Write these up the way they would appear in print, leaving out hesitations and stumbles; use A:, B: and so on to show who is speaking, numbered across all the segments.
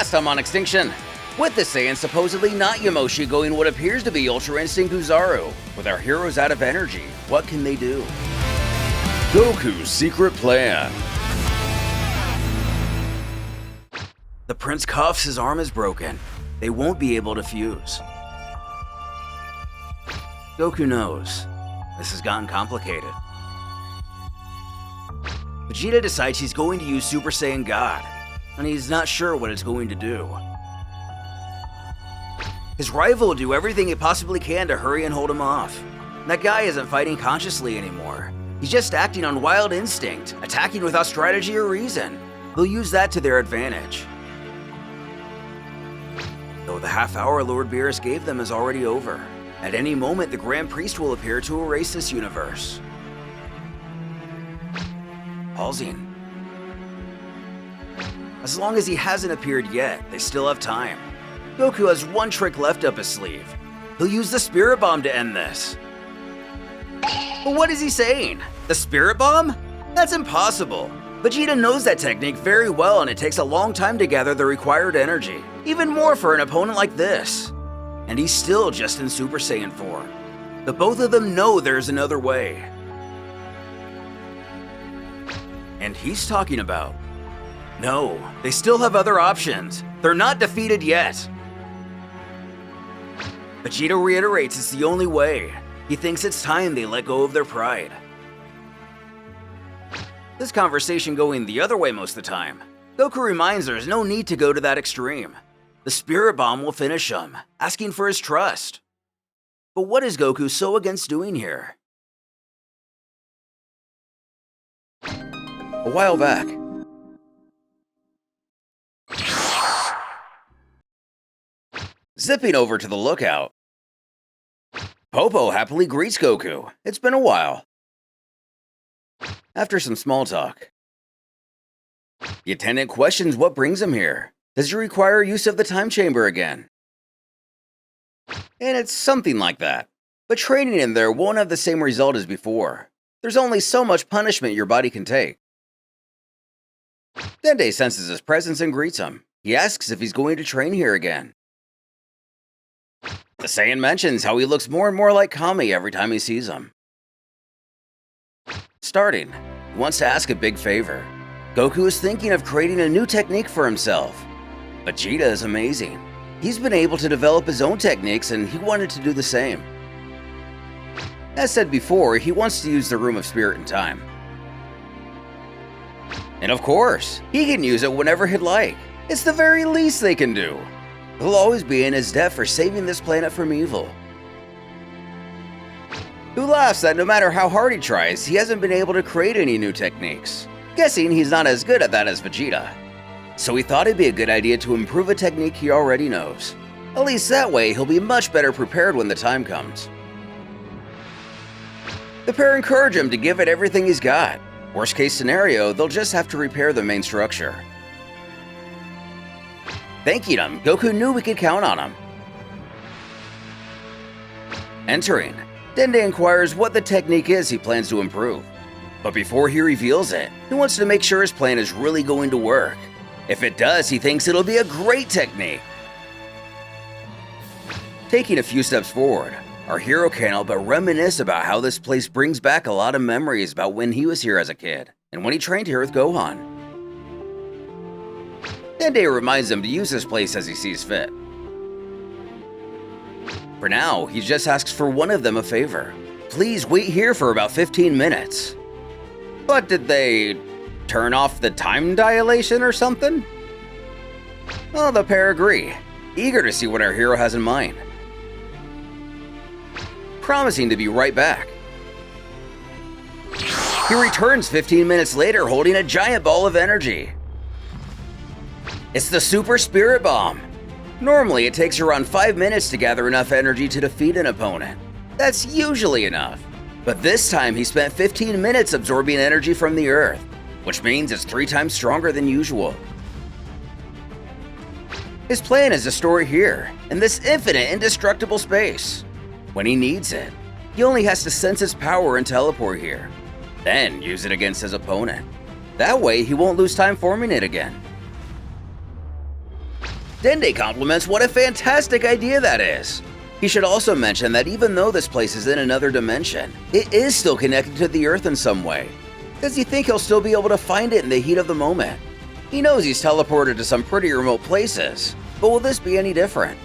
A: Last time on Extinction, with the Saiyan supposedly not Yamoshi going what appears to be Ultra Instinct Oozaru. With our heroes out of energy, what can they do? Goku's secret plan. The prince coughs, his arm is broken. They won't be able to fuse. Goku knows. This has gotten complicated. Vegeta decides he's going to use Super Saiyan God, and he's not sure what it's going to do. His rival will do everything he possibly can to hurry and hold him off. That guy isn't fighting consciously anymore. He's just acting on wild instinct, attacking without strategy or reason. They'll use that to their advantage. Though the half-hour Lord Beerus gave them is already over. At any moment, the Grand Priest will appear to erase this universe. Pausing. As long as he hasn't appeared yet, they still have time. Goku has one trick left up his sleeve. He'll use the Spirit Bomb to end this. But what is he saying? The Spirit Bomb? That's impossible. Vegeta knows that technique very well, and it takes a long time to gather the required energy. Even more for an opponent like this. And he's still just in Super Saiyan form. But both of them know there's another way. And he's talking about... No, they still have other options. They're not defeated yet. Vegeta reiterates it's the only way. He thinks it's time they let go of their pride. This conversation going the other way most of the time. Goku reminds there's no need to go to that extreme. The Spirit Bomb will finish him, asking for his trust. But what is Goku so against doing here? A while back. Zipping over to the lookout. Popo happily greets Goku. It's been a while. After some small talk, the attendant questions what brings him here. Does he require use of the time chamber again? And it's something like that. But training in there won't have the same result as before. There's only so much punishment your body can take. Dende senses his presence and greets him. He asks if he's going to train here again. The Saiyan mentions how he looks more and more like Kami every time he sees him. Starting, he wants to ask a big favor. Goku is thinking of creating a new technique for himself. Vegeta is amazing. He's been able to develop his own techniques and he wanted to do the same. As said before, he wants to use the Room of Spirit and Time. And of course, he can use it whenever he'd like. It's the very least they can do. He'll always be in his debt for saving this planet from evil. Who laughs that no matter how hard he tries, he hasn't been able to create any new techniques. Guessing he's not as good at that as Vegeta. So he thought it'd be a good idea to improve a technique he already knows. At least that way, he'll be much better prepared when the time comes. The pair encourage him to give it everything he's got. Worst case scenario, they'll just have to repair the main structure. Thanking him, Goku knew we could count on him. Entering, Dende inquires what the technique is he plans to improve. But before he reveals it, he wants to make sure his plan is really going to work. If it does, he thinks it'll be a great technique. Taking a few steps forward, our hero can't help but reminisce about how this place brings back a lot of memories about when he was here as a kid, and when he trained here with Gohan. Dende reminds him to use this place as he sees fit. For now, he just asks for one of them a favor. Please wait here for about 15 minutes. But did they turn off the time dilation or something? Well, the pair agree, eager to see what our hero has in mind. Promising to be right back. He returns 15 minutes later holding a giant ball of energy. It's the Super Spirit Bomb. Normally, it takes around 5 minutes to gather enough energy to defeat an opponent. That's usually enough. But this time, he spent 15 minutes absorbing energy from the Earth, which means it's 3 times stronger than usual. His plan is to store it here, in this infinite, indestructible space. When he needs it, he only has to sense its power and teleport here, then use it against his opponent. That way, he won't lose time forming it again. Dende compliments what a fantastic idea that is. He should also mention that even though this place is in another dimension, it is still connected to the Earth in some way. Does he think he'll still be able to find it in the heat of the moment? He knows he's teleported to some pretty remote places, but will this be any different?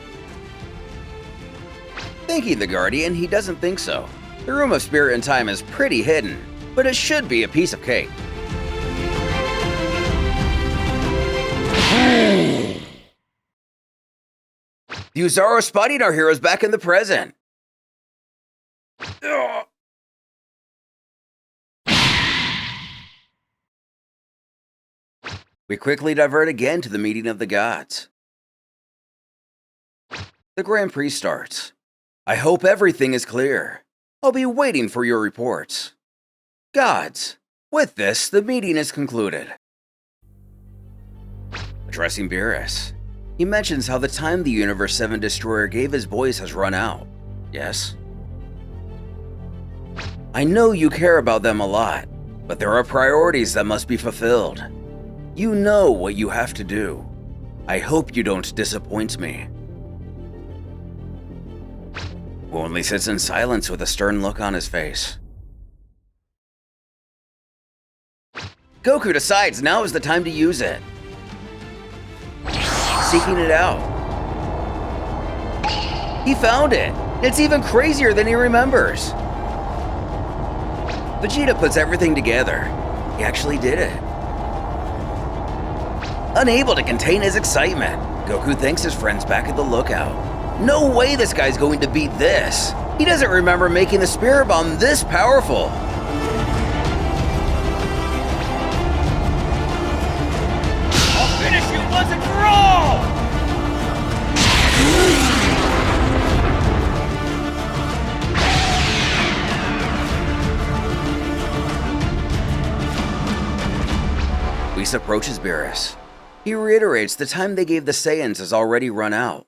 A: Thinking the Guardian, he doesn't think so. The Room of Spirit and Time is pretty hidden, but it should be a piece of cake. The Oozaru spotting our heroes back in the present. We quickly divert again to the meeting of the gods. The Grand Prix starts. I hope everything is clear. I'll be waiting for your reports. Gods. With this, the meeting is concluded. Addressing Beerus. He mentions how the time the Universe 7 Destroyer gave his boys has run out. Yes? I know you care about them a lot, but there are priorities that must be fulfilled. You know what you have to do. I hope you don't disappoint me. Only sits in silence with a stern look on his face. Goku decides now is the time to use it. Seeking it out. He found it! It's even crazier than he remembers. Vegeta puts everything together. He actually did it. Unable to contain his excitement, Goku thanks his friends back at the lookout. No way this guy's going to beat this! He doesn't remember making the Spirit Bomb this powerful! I'll finish you once and for all! Whis approaches Beerus. He reiterates the time they gave the Saiyans has already run out.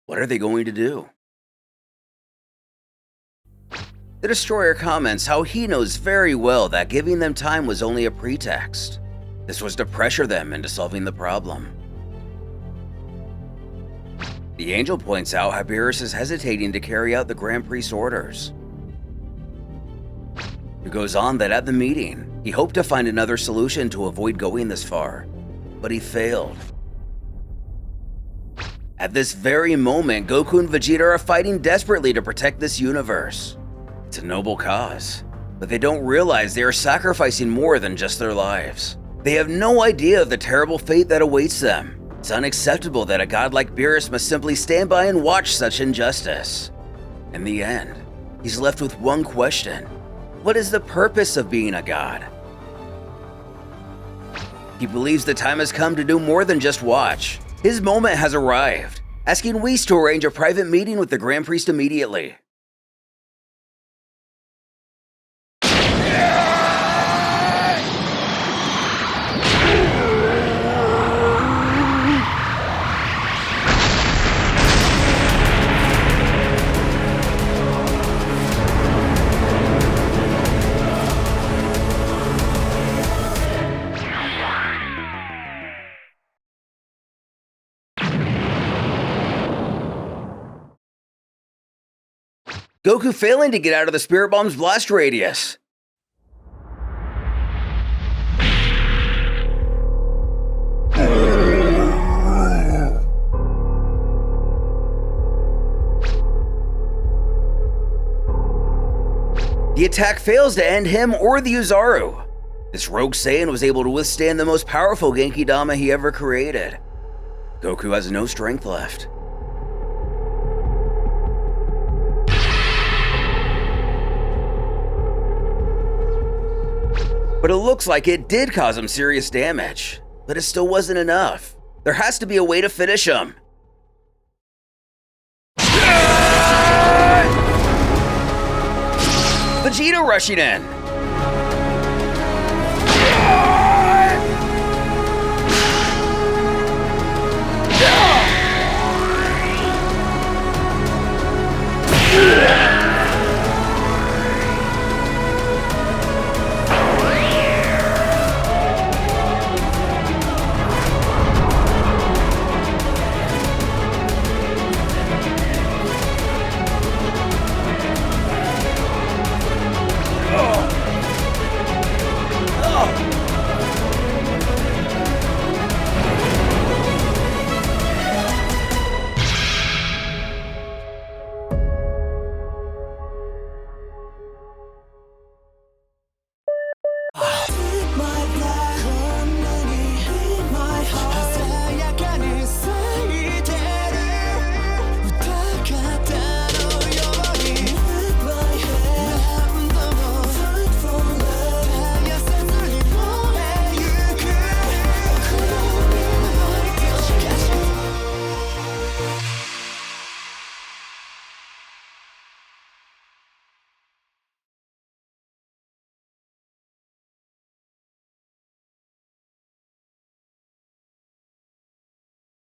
A: What are they going to do? The Destroyer comments how he knows very well that giving them time was only a pretext. This was to pressure them into solving the problem. The Angel points out how Beerus is hesitating to carry out the Grand Prix orders. He goes on that at the meeting, he hoped to find another solution to avoid going this far, but he failed. At this very moment, Goku and Vegeta are fighting desperately to protect this universe. It's a noble cause, but they don't realize they are sacrificing more than just their lives. They have no idea of the terrible fate that awaits them. It's unacceptable that a god like Beerus must simply stand by and watch such injustice. In the end, he's left with one question. What is the purpose of being a god? He believes the time has come to do more than just watch. His moment has arrived, asking Whis to arrange a private meeting with the Grand Priest immediately. Goku failing to get out of the Spirit Bomb's blast radius. The attack fails to end him or the Oozaru. This rogue Saiyan was able to withstand the most powerful Genki Dama he ever created. Goku has no strength left. But it looks like it did cause him serious damage, but it still wasn't enough. There has to be a way to finish him. Vegeta rushing in.